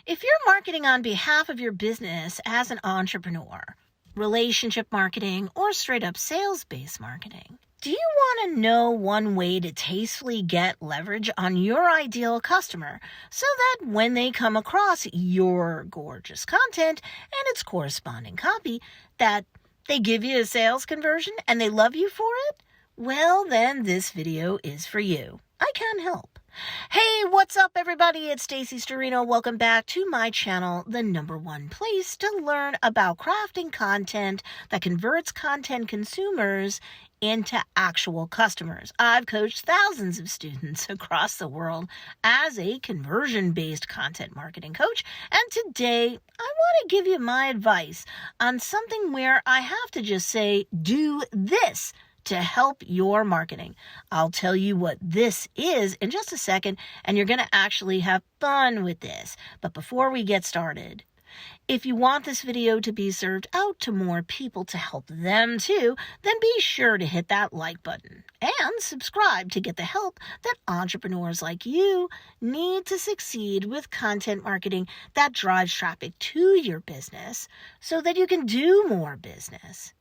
If you're marketing on behalf of your business as an entrepreneur, relationship marketing, or straight up sales-based marketing, do you want to know one way to tastefully get leverage on your ideal customer so that when they come across your gorgeous content and its corresponding copy, that they give you a sales conversion and they love you for it? Well, then this video is for you. I can help. Hey, what's up, everybody? It's Stacey Storino. Welcome back to my channel, the #1 place to learn about crafting content that converts content consumers into actual customers. I've coached thousands of students across the world as a conversion-based content marketing coach, and today I want to give you my advice on something where I have to just say, do this to help your marketing. I'll tell you what this is in just a second, and you're going to actually have fun with this. But before we get started, if you want this video to be served out to more people to help them too, then be sure to hit that like button and subscribe to get the help that entrepreneurs like you need to succeed with content marketing that drives traffic to your business so that you can do more business.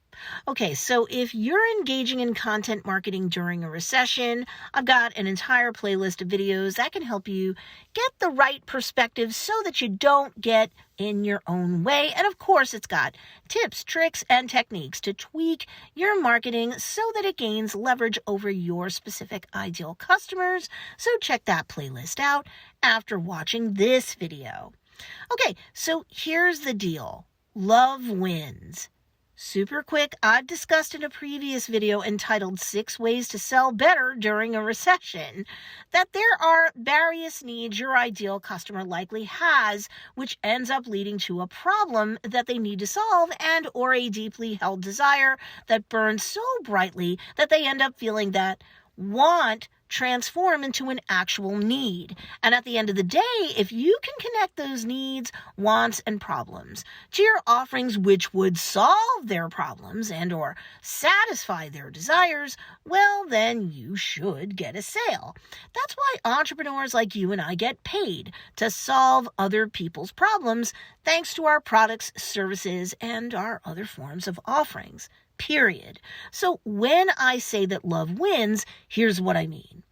Okay, so if you're engaging in content marketing during a recession, I've got an entire playlist of videos that can help you get the right perspective so that you don't get in your own way. And of course, it's got tips, tricks, and techniques to tweak your marketing so that it gains leverage over your specific ideal customers. So check that playlist out after watching this video. Okay, so here's the deal. Love wins. Super quick, I've discussed in a previous video entitled 6 Ways to Sell Better During a Recession that there are various needs your ideal customer likely has, which ends up leading to a problem that they need to solve and or a deeply held desire that burns so brightly that they end up feeling that want transform into an actual need. And at the end of the day, if you can connect those needs, wants, and problems to your offerings which would solve their problems and or satisfy their desires, well, then you should get a sale. That's why entrepreneurs like you and I get paid to solve other people's problems thanks to our products, services, and our other forms of offerings. Period. So when I say that love wins, here's what I mean.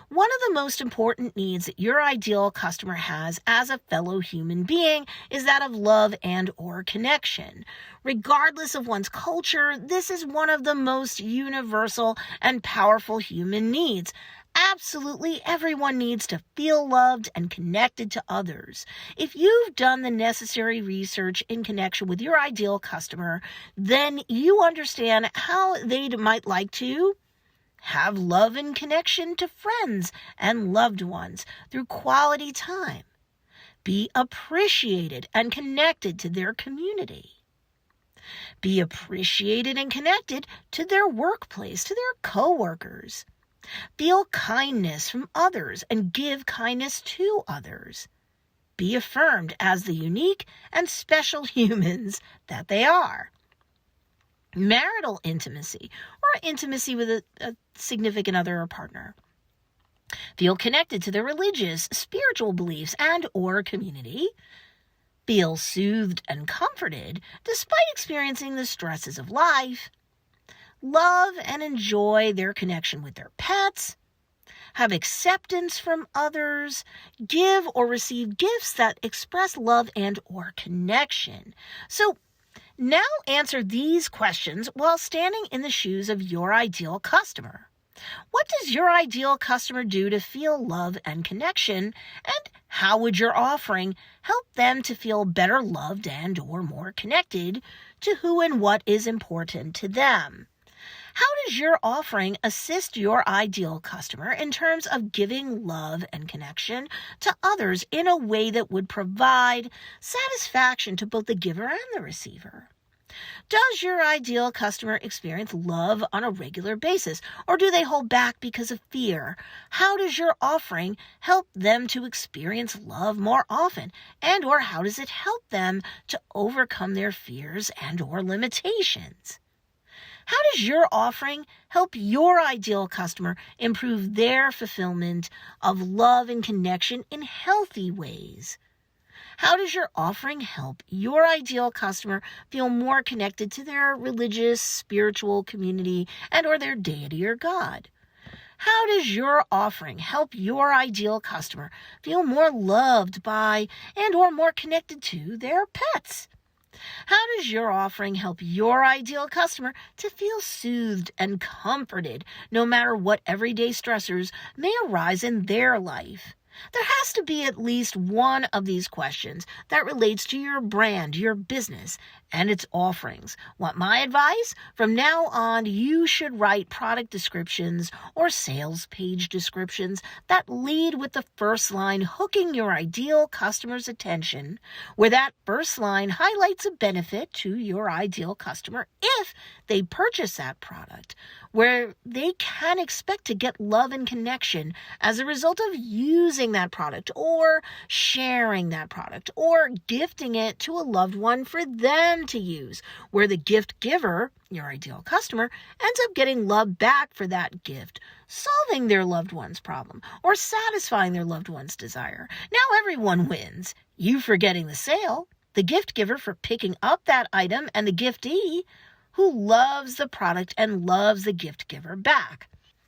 One of the most important needs that your ideal customer has as a fellow human being is that of love and or connection. Regardless of one's culture, this is one of the most universal and powerful human needs. Absolutely everyone needs to feel loved and connected to others. If you've done the necessary research in connection with your ideal customer, then you understand how they might like to have love and connection to friends and loved ones through quality time. Be appreciated and connected to their community. Be appreciated and connected to their workplace, to their coworkers. Feel kindness from others and give kindness to others. Be affirmed as the unique and special humans that they are. Marital intimacy or intimacy with a significant other or partner. Feel connected to their religious, spiritual beliefs and or community. Feel soothed and comforted despite experiencing the stresses of life. Love and enjoy their connection with their pets, have acceptance from others, give or receive gifts that express love and or connection. So now answer these questions while standing in the shoes of your ideal customer. What does your ideal customer do to feel love and connection, and how would your offering help them to feel better loved and or more connected to who and what is important to them? How does your offering assist your ideal customer in terms of giving love and connection to others in a way that would provide satisfaction to both the giver and the receiver? Does your ideal customer experience love on a regular basis, or do they hold back because of fear? How does your offering help them to experience love more often, and or how does it help them to overcome their fears and or limitations? How does your offering help your ideal customer improve their fulfillment of love and connection in healthy ways? How does your offering help your ideal customer feel more connected to their religious, spiritual community and or their deity or God? How does your offering help your ideal customer feel more loved by and or more connected to their pets? How does your offering help your ideal customer to feel soothed and comforted no matter what everyday stressors may arise in their life? There has to be at least one of these questions that relates to your brand, your business, and its offerings. Want my advice? From now on, you should write product descriptions or sales page descriptions that lead with the first line hooking your ideal customer's attention, where that first line highlights a benefit to your ideal customer if they purchase that product, where they can expect to get love and connection as a result of using that product or sharing that product or gifting it to a loved one for them to use, where the gift giver, your ideal customer, ends up getting love back for that gift, solving their loved one's problem or satisfying their loved one's desire. Now everyone wins. You for getting the sale, the gift giver for picking up that item, and the giftee who loves the product and loves the gift giver back.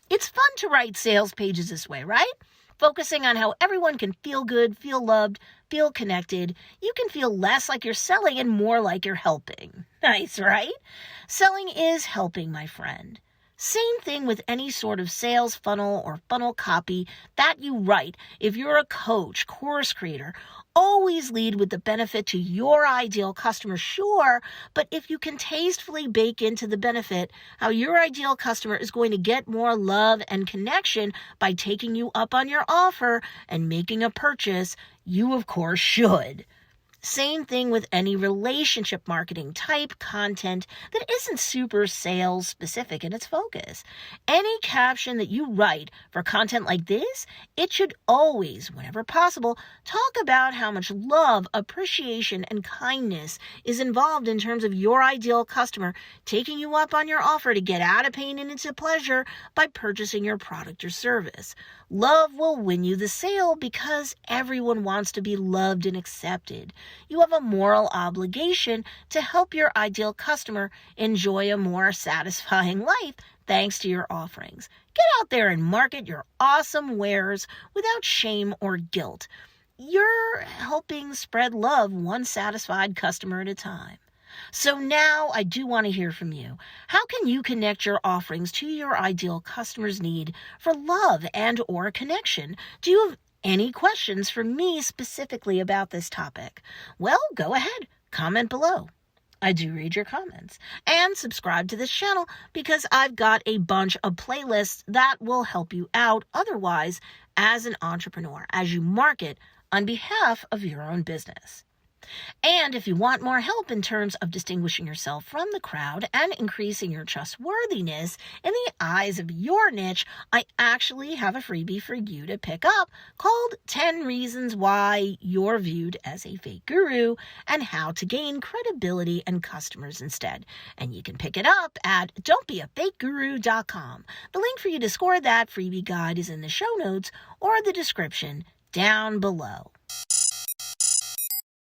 It's fun to write sales pages this way, right? Focusing on how everyone can feel good, feel loved, feel connected. You can feel less like you're selling and more like you're helping. Nice, right? Selling is helping, my friend. Same thing with any sort of sales funnel or funnel copy that you write. If you're a coach, course creator, always lead with the benefit to your ideal customer, sure, but if you can tastefully bake into the benefit how your ideal customer is going to get more love and connection by taking you up on your offer and making a purchase, you of course should. Same thing with any relationship marketing type content that isn't super sales specific in its focus. Any caption that you write for content like this, it should always, whenever possible, talk about how much love, appreciation, and kindness is involved in terms of your ideal customer taking you up on your offer to get out of pain and into pleasure by purchasing your product or service. Love will win you the sale because everyone wants to be loved and accepted. You have a moral obligation to help your ideal customer enjoy a more satisfying life thanks to your offerings. Get out there and market your awesome wares without shame or guilt. You're helping spread love one satisfied customer at a time. So now I do want to hear from you. How can you connect your offerings to your ideal customer's need for love and or connection? Do you have any questions for me specifically about this topic? Well, go ahead, comment below. I do read your comments. And subscribe to this channel because I've got a bunch of playlists that will help you out otherwise as an entrepreneur as you market on behalf of your own business. And if you want more help in terms of distinguishing yourself from the crowd and increasing your trustworthiness in the eyes of your niche, I actually have a freebie for you to pick up called 10 Reasons Why You're Viewed as a Fake Guru and How to Gain Credibility and Customers Instead. And you can pick it up at don'tbeafakeguru.com. The link for you to score that freebie guide is in the show notes or the description down below.